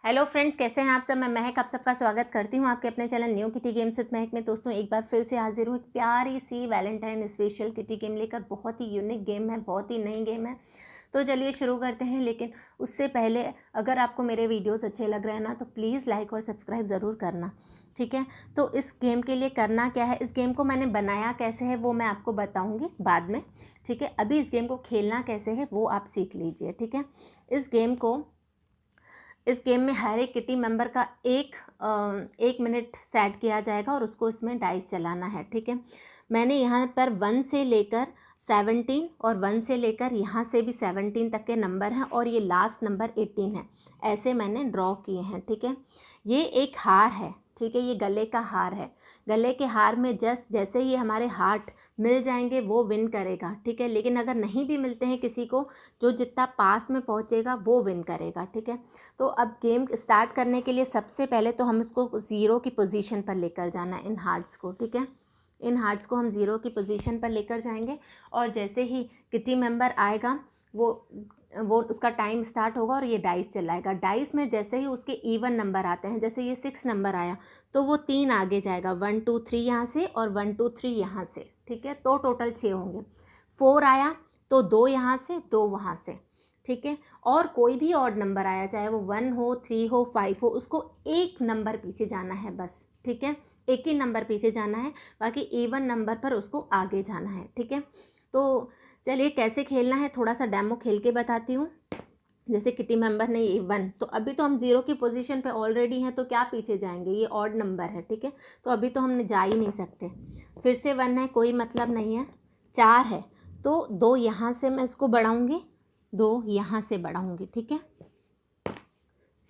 Hello friends, कैसे हैं आप सब। मैं महक आप सबका स्वागत करती हूं आपके अपने channel new kitty games with महक में। दोस्तों एक बार फिर से हाजिर हूं एक प्यारी सी वैलेंटाइन स्पेशल किटी गेम लेकर। बहुत ही यूनिक गेम है, बहुत ही नई गेम है। तो चलिए शुरू करते हैं। लेकिन उससे पहले अगर आपको मेरे वीडियोस अच्छे लग रहे हैं ना तो प्लीज़ लाइक और सब्सक्राइब ज़रूर करना, ठीक है। तो इस गेम के लिए करना क्या है, इस गेम को मैंने बनाया कैसे है वो मैं आपको बताऊँगी बाद में, ठीक है। अभी इस गेम को खेलना कैसे है वो आप सीख लीजिए, ठीक है। इस गेम में हर एक किटी मेंबर का एक मिनट सेट किया जाएगा और उसको इसमें डाइस चलाना है, ठीक है। मैंने यहाँ पर 1 से लेकर 17 और 1 से लेकर यहाँ से भी 17 तक के नंबर हैं और ये लास्ट नंबर 18 है। ऐसे मैंने ड्रॉ किए हैं, ठीक है। ये एक हार है, ठीक है, ये गले का हार है। गले के हार में जैसे ही हमारे हार्ट मिल जाएंगे वो विन करेगा, ठीक है। लेकिन अगर नहीं भी मिलते हैं किसी को, जो जितना पास में पहुंचेगा वो विन करेगा, ठीक है। तो अब गेम स्टार्ट करने के लिए सबसे पहले तो हम इसको 0 की पोजीशन पर लेकर जाना है, इन हार्ट्स को, ठीक है। इन हार्ट्स को हम 0 की पोजीशन पर लेकर जाएंगे और जैसे ही किटी मेंबर आएगा वो उसका टाइम स्टार्ट होगा और ये डाइस चलाएगा। डाइस में जैसे ही उसके इवन नंबर आते हैं, जैसे ये 6 नंबर आया तो वो 3 आगे जाएगा, 1 2 3 यहाँ से और 1 2 3 यहाँ से, ठीक है। तो टोटल 6 होंगे। 4 आया तो 2 यहाँ से 2 वहाँ से, ठीक है। और कोई भी ऑड नंबर आया, चाहे वो 1 हो 3 हो 5 हो, उसको एक नंबर पीछे जाना है बस, ठीक है। एक ही नंबर पीछे जाना है, बाकी इवन नंबर पर उसको आगे जाना है, ठीक है। तो चलिए कैसे खेलना है थोड़ा सा डेमो खेल के बताती हूँ। जैसे किटी मेंबर ने ये 1, तो अभी तो हम 0 की पोजीशन पे ऑलरेडी हैं तो क्या पीछे जाएंगे, ये ऑड नंबर है, ठीक है। तो अभी तो हम जा ही नहीं सकते। फिर से 1 है, कोई मतलब नहीं है। 4 है तो 2 यहाँ से मैं इसको बढ़ाऊँगी, 2 यहाँ से बढ़ाऊँगी, ठीक है।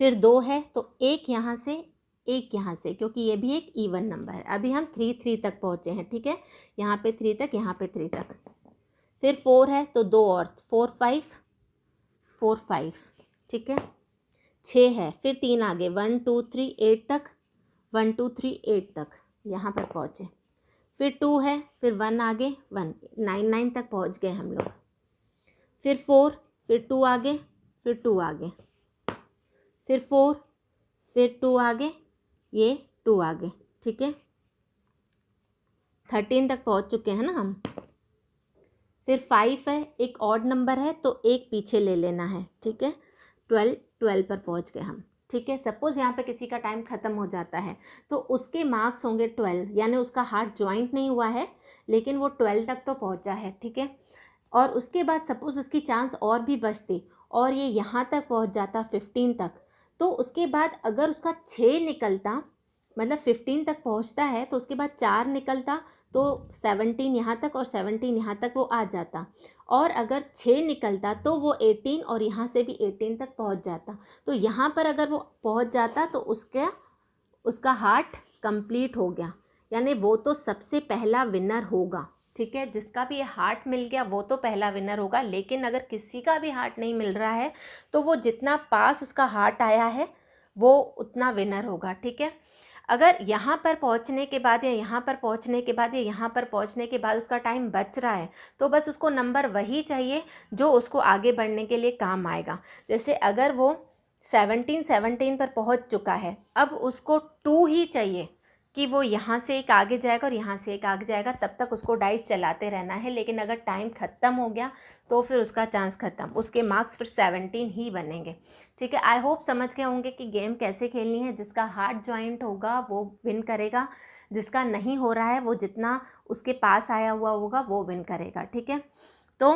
फिर 2 है तो 1 यहाँ से 1 यहाँ से, क्योंकि ये भी एक इवन नंबर है। अभी हम 3 तक पहुँचे हैं, ठीक है। यहाँ पे 3 तक, यहाँ पे 3 तक। फिर 4 है तो 2 और 4 5, ठीक है। 6 है फिर 3 आगे, 1 2 3 8 तक, 1 2 3 8 तक यहाँ पर पहुँचे। फिर 2 है, फिर 1 आगे, 1 9 तक पहुँच गए हम लोग। फिर 4, फिर 2 आगे, फिर 2 आगे, फिर 4, फिर 2 आगे, ये 2 आगे, ठीक है। 13 तक पहुँच चुके हैं ना हम। फिर 5 है, एक ऑड नंबर है तो एक पीछे ले लेना है, ठीक है। 12 पर पहुंच गए हम, ठीक है। सपोज़ यहाँ पे किसी का टाइम ख़त्म हो जाता है तो उसके मार्क्स होंगे 12, यानी उसका हार्ट ज्वाइंट नहीं हुआ है लेकिन वो 12 तक तो पहुँचा है, ठीक है। और उसके बाद सपोज़ उसकी चांस और भी बचती और ये यहाँ तक पहुँच जाता 15 तक, तो उसके बाद अगर उसका 6 निकलता, मतलब 15 तक पहुँचता है तो उसके बाद 4 निकलता तो 17 यहाँ तक और 17 यहाँ तक वो आ जाता। और अगर 6 निकलता तो वो 18 और यहाँ से भी 18 तक पहुँच जाता। तो यहाँ पर अगर वो पहुँच जाता तो उसका हार्ट कंप्लीट हो गया, यानी वो तो सबसे पहला विनर होगा, ठीक है। जिसका भी हार्ट मिल गया वो तो पहला विनर होगा। लेकिन अगर किसी का भी हार्ट नहीं मिल रहा है तो वो जितना पास उसका हार्ट आया है वो उतना विनर होगा, ठीक है। अगर यहाँ पर पहुँचने के बाद या यहाँ पर पहुँचने के बाद या यहाँ पर पहुँचने के बाद उसका टाइम बच रहा है तो बस उसको नंबर वही चाहिए जो उसको आगे बढ़ने के लिए काम आएगा। जैसे अगर वो 17 पर पहुँच चुका है, अब उसको 2 ही चाहिए कि वो यहाँ से एक आगे जाएगा और यहाँ से एक आगे जाएगा, तब तक उसको डाइस चलाते रहना है। लेकिन अगर टाइम ख़त्म हो गया तो फिर उसका चांस ख़त्म, उसके मार्क्स फिर 17 ही बनेंगे, ठीक है। आई होप समझ गए होंगे कि गेम कैसे खेलनी है। जिसका हार्ट जॉइंट होगा वो विन करेगा, जिसका नहीं हो रहा है वो जितना उसके पास आया हुआ होगा वो विन करेगा, ठीक है। तो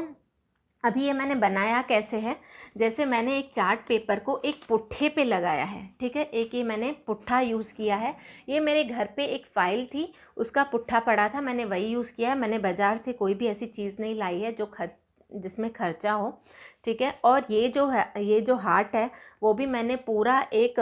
अभी ये मैंने बनाया कैसे है, जैसे मैंने एक चार्ट पेपर को एक पुट्ठे पे लगाया है, ठीक है। एक ये मैंने पुट्ठा यूज़ किया है। ये मेरे घर पे एक फ़ाइल थी, उसका पुट्ठा पड़ा था, मैंने वही यूज़ किया है। मैंने बाज़ार से कोई भी ऐसी चीज़ नहीं लाई है जिसमें खर्चा हो, ठीक है। और ये जो हार्ट है वो भी मैंने पूरा एक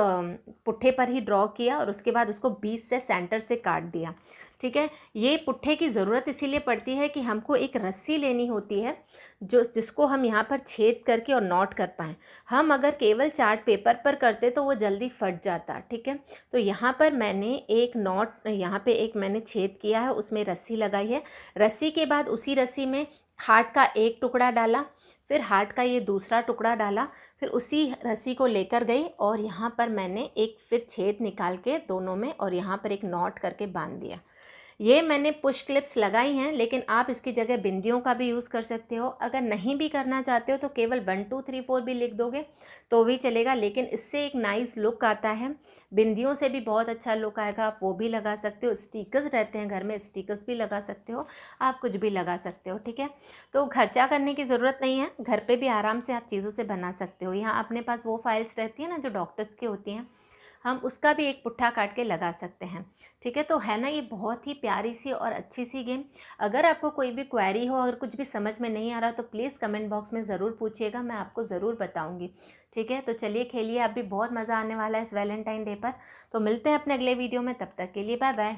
पुट्ठे पर ही ड्रॉ किया और उसके बाद उसको बीच से सेंटर से काट दिया, ठीक है। ये पुट्ठे की ज़रूरत इसीलिए पड़ती है कि हमको एक रस्सी लेनी होती है जिसको हम यहाँ पर छेद करके और नॉट कर पाएँ। हम अगर केवल चार्ट पेपर पर करते तो वो जल्दी फट जाता, ठीक है। तो यहाँ पर मैंने एक नॉट, यहाँ पे एक मैंने छेद किया है, उसमें रस्सी लगाई है। रस्सी के बाद उसी रस्सी में हार्ट का एक टुकड़ा डाला, फिर हार्ट का ये दूसरा टुकड़ा डाला, फिर उसी रस्सी को लेकर गई और यहाँ पर मैंने एक फिर छेद निकाल के दोनों में और यहाँ पर एक नॉट करके बांध दिया। ये मैंने पुश क्लिप्स लगाई हैं, लेकिन आप इसकी जगह बिंदियों का भी यूज़ कर सकते हो। अगर नहीं भी करना चाहते हो तो केवल 1 2 3 4 भी लिख दोगे तो भी चलेगा, लेकिन इससे एक नाइस लुक आता है। बिंदियों से भी बहुत अच्छा लुक आएगा, आप वो भी लगा सकते हो। स्टिकर्स रहते हैं घर में, स्टिकर्स भी लगा सकते हो, आप कुछ भी लगा सकते हो, ठीक है। तो खर्चा करने की ज़रूरत नहीं है, घर पे भी आराम से आप चीज़ों से बना सकते हो। यहाँ अपने पास वो फाइल्स रहती है ना जो डॉक्टर्स की होती हैं, हम उसका भी एक पुट्ठा काट के लगा सकते हैं, ठीक है। तो है ना ये बहुत ही प्यारी सी और अच्छी सी गेम। अगर आपको कोई भी क्वेरी हो, अगर कुछ भी समझ में नहीं आ रहा तो प्लीज़ कमेंट बॉक्स में ज़रूर पूछिएगा, मैं आपको ज़रूर बताऊंगी, ठीक है। तो चलिए खेलिए, आप भी, बहुत मज़ा आने वाला है इस वैलेंटाइन डे पर। तो मिलते हैं अपने अगले वीडियो में, तब तक के लिए बाय बाय।